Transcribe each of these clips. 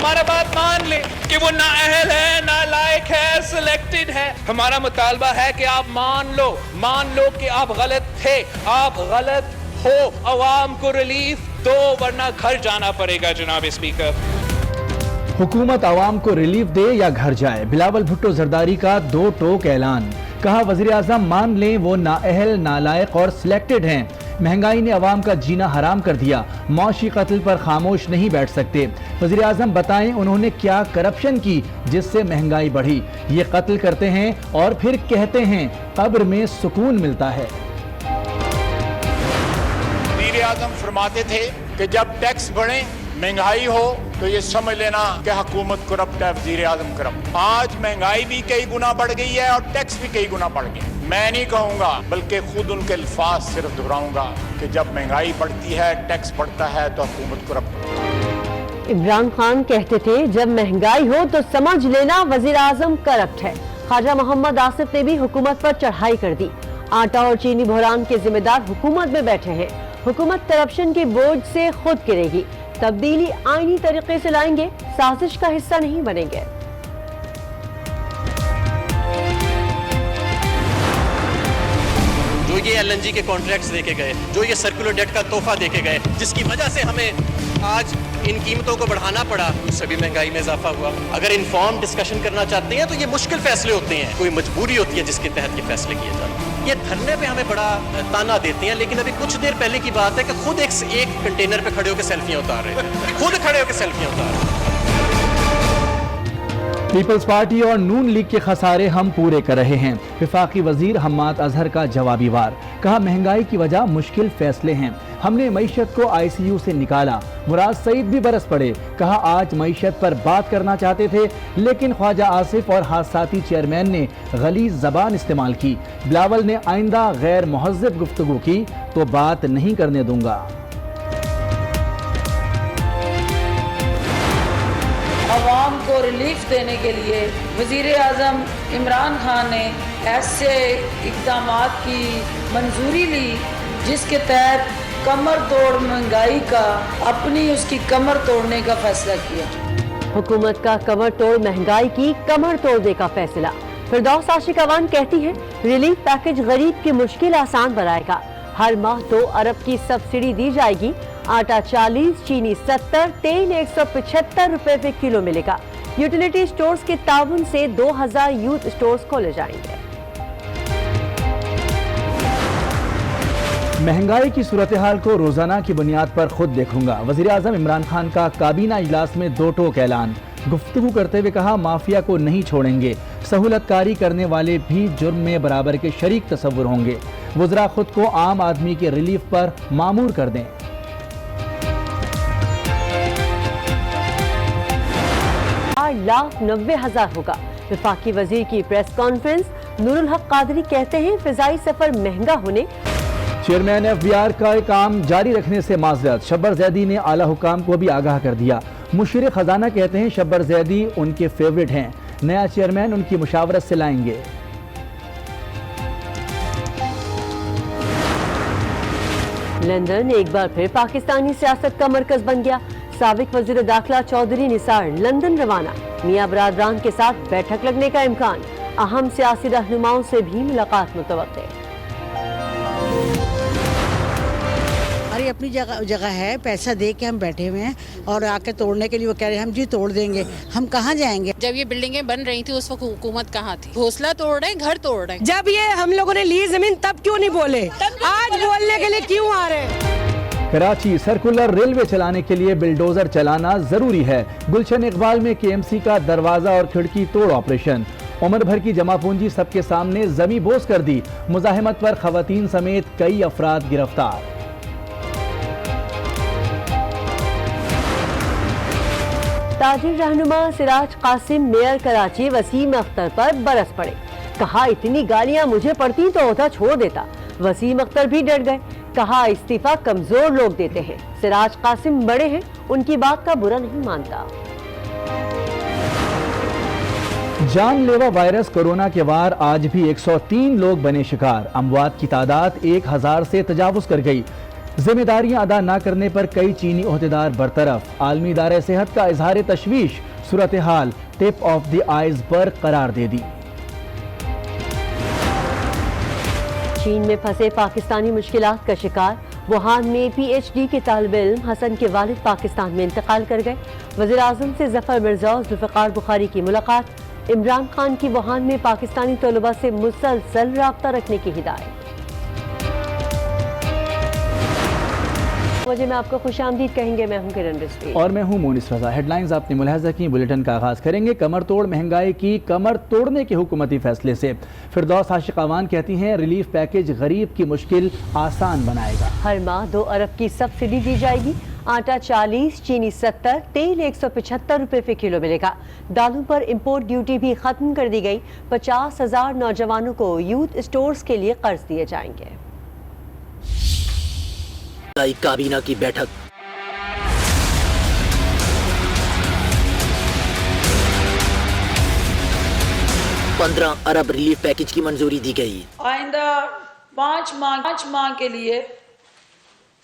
हमारा बात मान ले कि वो नाअहल है, नालायक है, सिलेक्टेड है। हमारा मुतालबा है कि आप मान लो कि आप गलत थे, आप गलत हो। अवाम को रिलीफ दो वरना घर जाना पड़ेगा। जनाब स्पीकर, हुकूमत आवाम को रिलीफ दे या घर जाए, बिलावल भुट्टो जरदारी का दो टोक ऐलान। कहा वज़ीर आज़म मान लें वो नाअहल, नालायक और सिलेक्टेड हैं। महंगाई ने अवाम का जीना हराम कर दिया, मौशी कत्ल पर खामोश नहीं बैठ सकते। वज़ीर आज़म बताएं उन्होंने क्या करप्शन की जिससे महंगाई बढ़ी। ये कत्ल करते हैं और फिर कहते हैं कब्र में सुकून मिलता है। वज़ीर आज़म फरमाते थे कि जब टैक्स बढ़े, महंगाई हो तो ये समझ लेना कि हुकूमत करप्ट है, वज़ीर आज़म करप्ट। आज महंगाई भी कई गुना बढ़ गई है और टैक्स भी कई गुना बढ़ गया। मैं नहीं कहूँगा बल्कि खुद उनके अल्फाज सिर्फ दोहराऊंगा कि जब महंगाई बढ़ती है, टैक्स बढ़ता है तो हुकूमत करप्ट। इमरान खान कहते थे जब महंगाई हो तो समझ लेना वज़ीर आज़म करप्ट है। ख्वाजा मोहम्मद आसिफ ने भी हुकूमत पर चढ़ाई कर दी। आटा और चीनी बहरान के जिम्मेदार हुकूमत में बैठे हैं। हुकूमत करप्शन के बोझ से खुद गिरेगी। तब्दीली आईनी तरीके से लाएंगे, साजिश का हिस्सा नहीं बनेंगे। जो ये LNG के कॉन्ट्रैक्ट्स देके गए, जो ये सर्कुलर डेट का तोहफा देके गए, जिसकी वजह से हमें आज इन कीमतों को बढ़ाना पड़ा, उससे भी महंगाई में इजाफा हुआ। अगर इन्फॉर्म डिस्कशन करना चाहते हैं तो ये मुश्किल फैसले होते हैं, कोई मजबूरी होती है जिसके तहत ये फैसले किए जाते हैं। ये धरने पे हमें बड़ा ताना देते हैं, लेकिन अभी कुछ देर पहले की बात है कि खुद एक कंटेनर पे खड़े होकर सेल्फियां उतार रहे थे, खुद खड़े होकर सेल्फियां उतार रहे थे। पीपल्स पार्टी और नून लीग के खसारे हम पूरे कर रहे हैं। वफाकी वजीर हम्माद अजहर का जवाबी वार। कहा महंगाई की वजह मुश्किल फैसले हैं, हमने मईशत को ICU से निकाला। मुराद सईद भी बरस पड़े। कहा आज मईशत पर बात करना चाहते थे लेकिन ख्वाजा आसिफ और हादसाती चेयरमैन ने गलीज जबान इस्तेमाल की। बिलावल ने आइंदा गैर मुहज़्ज़ब गुफ्तगू की तो बात नहीं करने दूंगा। अवाम को रिलीफ देने के लिए वज़ीर आज़म इमरान खान ने ऐसे इक़दामात की मंजूरी ली जिसके तहत कमर तोड़ महंगाई का उसकी कमर तोड़ने का फैसला किया। हुकूमत का कमर तोड़ महंगाई की कमर तोड़ने का फैसला। फिरदौस आशिक अवान कहती है रिलीफ पैकेज गरीब की मुश्किल आसान बनाएगा। हर माह 2 अरब की सब्सिडी दी जाएगी। आटा 40, चीनी 70, तेल 175 रुपए पे किलो मिलेगा। यूटिलिटी स्टोर्स के ताउन से 2000 यूथ स्टोर्स खोले जाएंगे। महंगाई की सूरत हाल को रोजाना की बुनियाद पर खुद देखूंगा। वज़ीर आज़म इमरान खान का काबीना इजलास में दो टोक ऐलान। गुफ्तगू करते हुए कहा माफिया को नहीं छोड़ेंगे, सहूलतकारी करने वाले भी जुर्म में बराबर के शरीक तस्वुर होंगे। वज़रा खुद को आम आदमी के रिलीफ पर मामूर कर दें। 4,90,000 होगा। वफाकी वजीर की प्रेस कॉन्फ्रेंस। नूरुल हक कादरी कहते हैं फिजाई सफर महंगा होने। चेयरमैन FBR का काम जारी रखने से माजरत। शब्बर जैदी ने आला हुकाम को भी आगाह कर दिया। मुशीर खजाना कहते हैं शब्बर जैदी उनके फेवरेट हैं, नया चेयरमैन उनकी मुशावरत से लाएंगे। लंदन एक बार फिर पाकिस्तानी सियासत का मरकज बन गया। साबिक वजीर दाखिला चौधरी निसार लंदन रवाना। मियां बरादरान के साथ बैठक लगने का इम्कान। अहम सियासी रहनुमाओं से भी मुलाकात मुतवक्के। हमारी अपनी जगह है, पैसा दे के हम बैठे हुए हैं और आके तोड़ने के लिए वो कह रहे हैं हम जी तोड़ देंगे। हम कहाँ जाएंगे? जब ये बिल्डिंगें बन रही थी उस वक्त हुकूमत कहाँ थी? घोंसला तोड़ रहे हैं, घर तोड़ रहे हैं। जब ये हम लोगों ने ली जमीन तब क्यों नहीं बोले? आज बोलने के लिए क्यों आ रहे हैं? कराची सर्कुलर रेलवे चलाने के लिए बिल्डोजर चलाना जरूरी है। गुलशन इकबाल में KMC का दरवाजा और खिड़की तोड़ ऑपरेशन। उम्र भर की जमा पूंजी सबके सामने जमी बोझ कर दी। मुजाहिमत पर खवातीन समेत कई अफराद गिरफ्तार। ताजिर रहनुमा सिराज कासिम मेयर कराची वसीम अख्तर पर बरस पड़े। कहा इतनी गालियां मुझे पड़ती तो ओहदा छोड़ देता। वसीम अख्तर भी डर गए। कहा इस्तीफा कमजोर लोग देते हैं। सिराज कासिम बड़े हैं, उनकी बात का बुरा नहीं मानता। जानलेवा वायरस कोरोना के वार आज भी 103 लोग बने शिकार। अमवात की तादाद 1000 से तजावुज कर गई। ذمہ داریاں ادا نہ کرنے پر کئی چینی عہدیدار برطرف، عالمی ادارہ صحت کا اظہار تشویش، صورتحال ٹپ آف دی آئیز پر قرار دے دی۔ چین میں پھنسے پاکستانی مشکلات کا شکار، ووہان میں پی ایچ ڈی کے طالب علم حسن کے والد پاکستان میں انتقال کر گئے۔ وزیر اعظم سے ظفر مرزا اور ذوالفقار بخاری کی ملاقات، عمران خان کی ووہان میں پاکستانی طلباء سے مسلسل رابطہ رکھنے کی ہدایت۔ مجھے میں آپ کو خوش آمدید کہیں گے، میں ہوں کرن رضوی اور میں ہوں مونس رضا۔ ہیڈ لائنز آپ نے ملاحظہ کی، بلیٹن کا آغاز کریں گے کمر توڑ مہنگائی کی کمر توڑنے کے حکومتی فیصلے سے۔ فردوس عاشق اوان کہتی ہیں ریلیف پیکیج غریب کی مشکل آسان بنائے گا۔ ہر ماہ 2 ارب کی سبسڈی دی جائے گی، آٹا 40، چینی 70، تیل 175 روپے فی کلو ملے گا۔ دالوں پر امپورٹ ڈیوٹی بھی ختم کر دی گئی۔ 50,000 نوجوانوں کو یوتھ اسٹورز کے لیے قرض دیے جائیں گے۔ کابینہ کی بیٹھک، $15 ارب ریلیف پیکیج کی منظوری دی گئی۔ آئندہ 5 ماہ کے لیے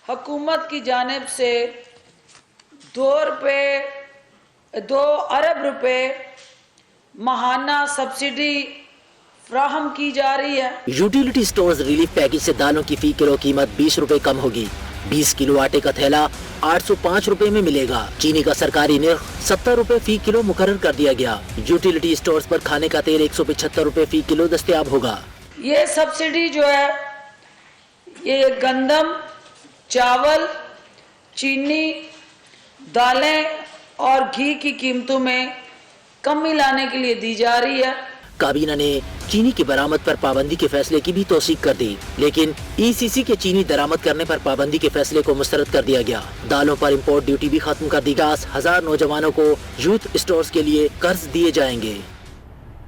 حکومت کی جانب سے 2 ارب روپے ماہانہ سبسڈی فراہم کی جا رہی ہے۔ یوٹیلیٹی سٹورز ریلیف پیکیج سے دالوں کی فی کلو قیمت 20 روپے کم ہوگی۔ 20 کلو آٹے کا تھیلا 805 روپے میں ملے گا۔ چینی کا سرکاری نرخ 70 روپے فی کلو مقرر کر دیا گیا۔ یوٹیلیٹی سٹورز پر کھانے کا تیل 175 روپے فی کلو دستیاب ہوگا۔ یہ سبسڈی جو ہے یہ گندم، چاول، چینی، دالیں اور گھی کی قیمتوں میں کمی لانے کے لیے دی جا رہی ہے۔ کابینہ نے چینی کی برآمد پر پابندی کے فیصلے کی بھی توثیق کر دی، لیکن ای سی سی کے چینی درآمد کرنے پر پابندی کے فیصلے کو مسترد کر دیا گیا۔ دالوں پر امپورٹ ڈیوٹی بھی ختم کر دی۔ 50,000 نوجوانوں کو یوتھ اسٹورز کے لیے قرض دیے جائیں گے۔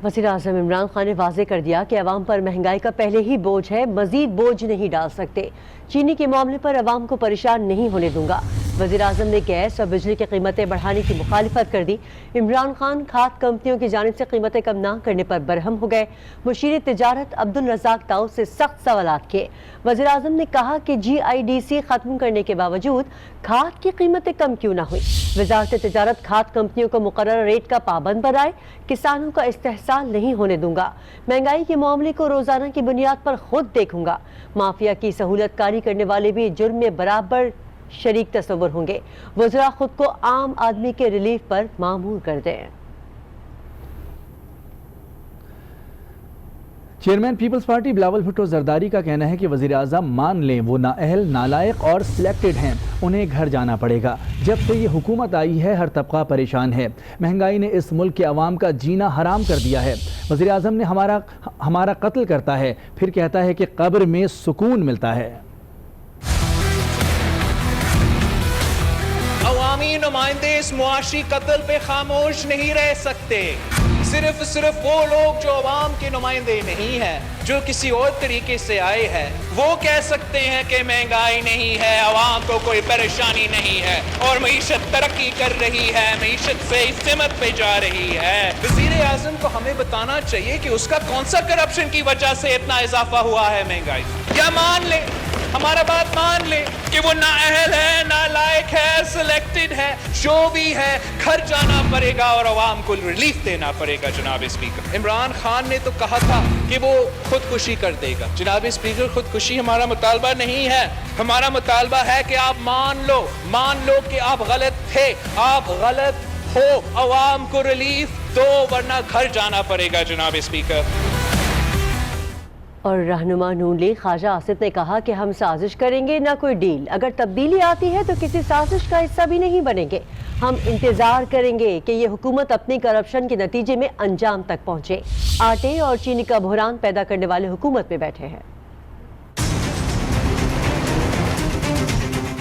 وزیر اعظم عمران خان نے واضح کر دیا کہ عوام پر مہنگائی کا پہلے ہی بوجھ ہے، مزید بوجھ نہیں ڈال سکتے۔ چینی کے معاملے پر عوام کو پریشان نہیں ہونے دوں گا۔ وزیر اعظم نے گیس اور بجلی کی قیمتیں بڑھانے کی مخالفت کر دی۔ عمران خان کھاد کمپنیوں کی جانب سے قیمتیں کم نہ کرنے پر برہم ہو گئے۔ مشیر تجارت عبدالرزاق داؤد سے سخت سوالات کیے۔ وزیر اعظم نے کہا کہ GIDC ختم کرنے کے باوجود کھاد کی قیمتیں کم کیوں نہ ہوئی۔ وزارت تجارت کھاد کمپنیوں کو مقررہ ریٹ کا پابند بنائے، کسانوں کا استحصال نہیں ہونے دوں گا۔ مہنگائی کے معاملے کو روزانہ کی بنیاد پر خود دیکھوں گا۔ مافیا کی سہولت کاری کرنے والے بھی جرم میں برابر شریک تصور ہوں گے۔ وزراء خود کو عام آدمی کے ریلیف پر مامور کر دیں۔ چیئرمین پیپلز پارٹی بلاول بھٹو زرداری کا کہنا ہے کہ وزیر اعظم مان لیں وہ نااہل، نالائق اور سلیکٹڈ ہیں، انہیں گھر جانا پڑے گا۔ جب سے یہ حکومت آئی ہے ہر طبقہ پریشان ہے، مہنگائی نے اس ملک کے عوام کا جینا حرام کر دیا ہے۔ وزیر اعظم نے ہمارا قتل کرتا ہے، پھر کہتا ہے کہ قبر میں سکون ملتا ہے۔ عوامی نمائندے اس معاشی قتل پہ خاموش نہیں رہ سکتے۔ صرف وہ لوگ جو عوام کے نمائندے نہیں ہیں، جو کسی اور طریقے سے آئے ہیں، وہ کہہ سکتے ہیں کہ مہنگائی نہیں ہے، عوام کو کوئی پریشانی نہیں ہے اور معیشت ترقی کر رہی ہے، معیشت سے سمت پہ جا رہی ہے۔ وزیر اعظم کو ہمیں بتانا چاہیے کہ اس کا کون سا کرپشن کی وجہ سے اتنا اضافہ ہوا ہے مہنگائی۔ یا مان لے، ہمارا بات مان لے کہ وہ نااہل ہے، نالائق ہے، سلیکٹڈ ہے، جو بھی ہے گھر جانا پڑے گا اور عوام کو ریلیف دینا پڑے گا۔ جناب اسپیکر، عمران خان نے تو کہا تھا کہ وہ خودکشی کر دے گا۔ جناب اسپیکر، خودکشی ہمارا مطالبہ نہیں ہے، ہمارا مطالبہ ہے کہ آپ مان لو کہ آپ غلط تھے، آپ غلط ہو، عوام کو ریلیف دو ورنہ گھر جانا پڑے گا۔ جناب اسپیکر، اور رہنما نون لیگ خواجہ آصف نے کہا کہ ہم سازش کریں گے نہ کوئی ڈیل، اگر تبدیلی آتی ہے تو کسی سازش کا حصہ بھی نہیں بنیں گے۔ ہم انتظار کریں گے کہ یہ حکومت اپنی کرپشن کے نتیجے میں انجام تک پہنچے۔ آٹے اور چینی کا بحران پیدا کرنے والے حکومت میں بیٹھے ہیں۔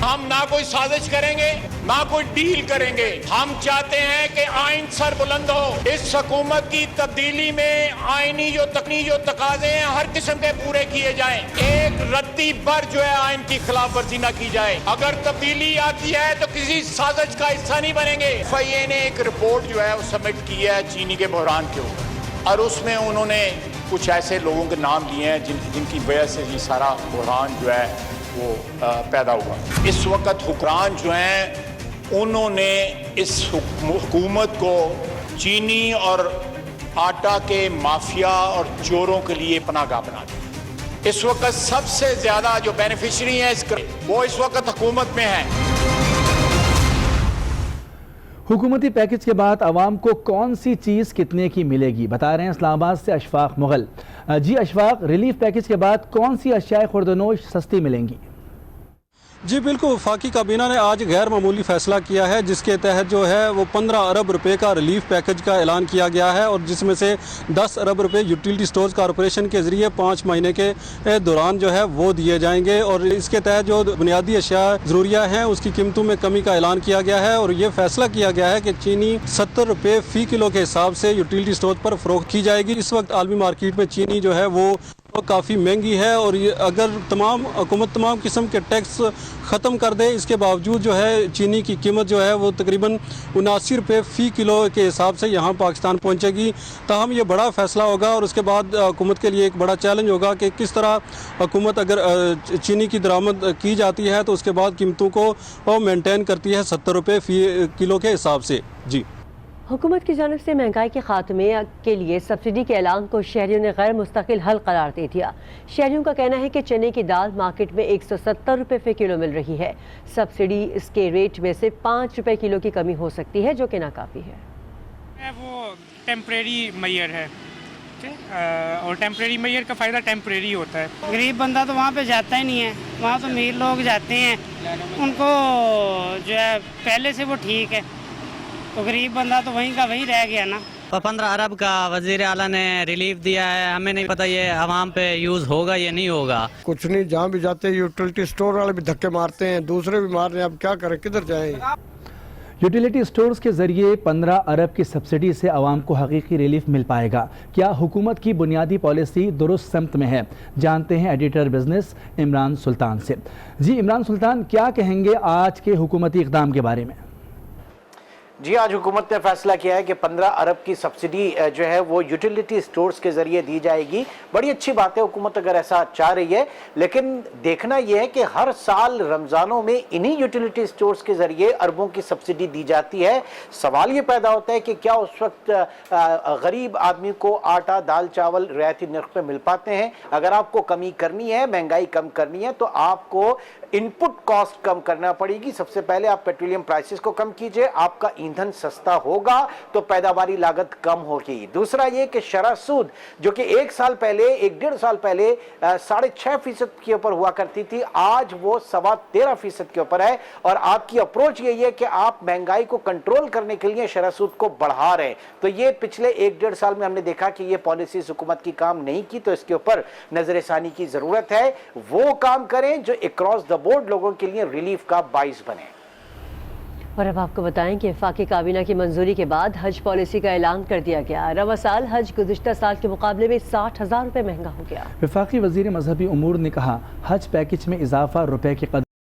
ہم نہ کوئی سازش کریں گے نہ کوئی ڈیل کریں گے۔ ہم چاہتے ہیں کہ آئین سر بلند ہو۔ اس حکومت کی تبدیلی میں آئینی جو تقاضے ہیں ہر قسم کے پورے کیے جائیں۔ ایک رتی بر جو ہے آئین کی خلاف ورزی نہ کی جائے۔ اگر تبدیلی آتی ہے تو کسی سازش کا حصہ نہیں بنیں گے۔ FIA نے ایک رپورٹ جو ہے وہ سبمٹ کی ہے چینی کے بحران کے اوپر، اور اس میں انہوں نے کچھ ایسے لوگوں کے نام لیے ہیں جن کی وجہ سے یہ سارا بحران جو ہے वो पैदा हुआ। इस वक्त हुक्मरान जो हैं उन्होंने इस हुकूमत को चीनी और आटा के माफिया और चोरों के लिए पनाहगाह बना दिया। इस वक्त सबसे ज्यादा जो बेनिफिशियरी हैं वो इस वक्त हुकूमत में हैं। हुकूमती पैकेज के बाद आवाम को कौन सी चीज़ कितने की मिलेगी, बता रहे हैं इस्लामाबाद से अशफाक मुगल। जी अशफाक, रिलीफ पैकेज के बाद कौन सी अशियाए खुर्दनोश सस्ती मिलेंगी? जी बिल्कुल, वफाकी काबीना ने आज गैर मामूली फैसला किया है जिसके तहत जो है वो 15 अरब रुपए का रिलीफ पैकेज का ऐलान किया गया है और जिसमें से 10 अरब रुपए यूटिलिटी स्टोर्स कॉरपोरेशन के ज़रिए 5 महीने के दौरान जो है वो दिए जाएंगे और इसके तहत जो बुनियादी अशिया ज़रूरिया हैं उसकी कीमतों में कमी का ऐलान किया गया है और ये फैसला किया गया है कि चीनी 70 रुपये फ़ी किलो के हिसाब से यूटिलिटी स्टोर पर फ़रोख्त की जाएगी। इस वक्त आलमी मार्केट में चीनी जो है वो काफ़ी महंगी है और ये अगर हुकूमत तमाम किस्म के टैक्स ख़त्म कर दे, इसके बावजूद जो है चीनी की कीमत जो है वो तकरीबन 79 रुपये फ़ी किलो के हिसाब से यहाँ पाकिस्तान पहुँचेगी। ताहम ये बड़ा फ़ैसला होगा और उसके बाद हुकूमत के लिए एक बड़ा चैलेंज होगा कि किस तरह हुकूमत अगर चीनी की दरामद की जाती है तो उसके बाद कीमतों को मेंटेन करती है 70 रुपये फ़ी किलो के हिसाब से। जी, हुकूमत की जानिब से महंगाई के खात्मे के लिए सब्सिडी के ऐलान को शहरियों ने गैर मुस्तकिल हल करार दे दिया। शहरियों का कहना है कि चने की दाल मार्केट में 170 रुपये फ़ी किलो मिल रही है। सब्सिडी इसके रेट में से 5 रुपये किलो की कमी हो सकती है जो कि नाकाफ़ी है। वो टेम्परेरी मेजर है और टेम्परेरी मेजर का फ़ायदा टेम्परेरी होता है। गरीब बंदा तो वहाँ पे जाता ही नहीं है, वहाँ तो अमीर लोग जाते हैं, उनको जो है पहले से वो ठीक है, तो गरीब बंदा तो वहीं का वहीं रह गया ना। 15 अरब का वज़ीर आला ने रिलीफ दिया है, हमें नहीं पता ये आवाम पे यूज़ होगा या नहीं होगा। कुछ नहीं, जहाँ भी जाते हैं यूटिलिटी स्टोर वाले भी धक्के मारते हैं, दूसरे भी मार रहे हैं, अब क्या करें, किधर जाएं। यूटिलिटी स्टोर्स के जरिए 15 अरब की सब्सिडी से आवाम को हकीकी रिलीफ मिल पाएगा। क्या हुकूमत की बुनियादी पॉलिसी दुरुस्त समत में है? जानते हैं एडिटर बिजनेस इमरान सुल्तान से। जी इमरान सुल्तान, क्या कहेंगे आज के हुकूमती इक़दाम के बारे में? जी, आज हुकूमत ने फैसला किया है कि 15 अरब की सब्सिडी जो है वो यूटिलिटी स्टोर्स के ज़रिए दी जाएगी। बड़ी अच्छी बात है, हुकूमत अगर ऐसा चाह रही है, लेकिन देखना यह है कि हर साल रमज़ानों में इन्हीं यूटिलिटी स्टोर्स के ज़रिए अरबों की सब्सिडी दी जाती है। सवाल ये पैदा होता है कि क्या उस वक्त गरीब आदमी को आटा, दाल, चावल रियायती नर्ख पे मिल पाते हैं? अगर आपको कमी करनी है, महंगाई कम करनी है, तो आपको इनपुट कॉस्ट कम करना पड़ेगी। सबसे पहले आप पेट्रोलियम प्राइसेस को कम कीजिए, आपका ईंधन सस्ता होगा तो पैदावारी लागत कम होगी। दूसरा ये कि शरह सूद जो कि 1.5 साल पहले 6.5% के ऊपर हुआ करती थी, आज वो 13.25% के ऊपर है और आपकी अप्रोच यही है कि आप महंगाई को कंट्रोल करने के लिए शरह सूद को बढ़ा रहे हैं। तो ये पिछले 1-1.5 साल में हमने देखा कि ये पॉलिसीज हुकूमत की काम नहीं की, तो इसके ऊपर नजरसानी की जरूरत है। वो काम करें जो अक्रॉस द बोर्ड लोगों के लिए रिलीफ का बाइस बने। और अब आपको बताएं कि वफाकी काबीना की मंजूरी के बाद हज पॉलिसी का ऐलान कर दिया गया। रवा साल हज गुज़िश्ता साल के मुकाबले में 60,000 रुपये महंगा हो गया। वफाकी वज़ीर मजहबी उमूर ने कहा, हज पैकेज में इजाफा रुपए की कदर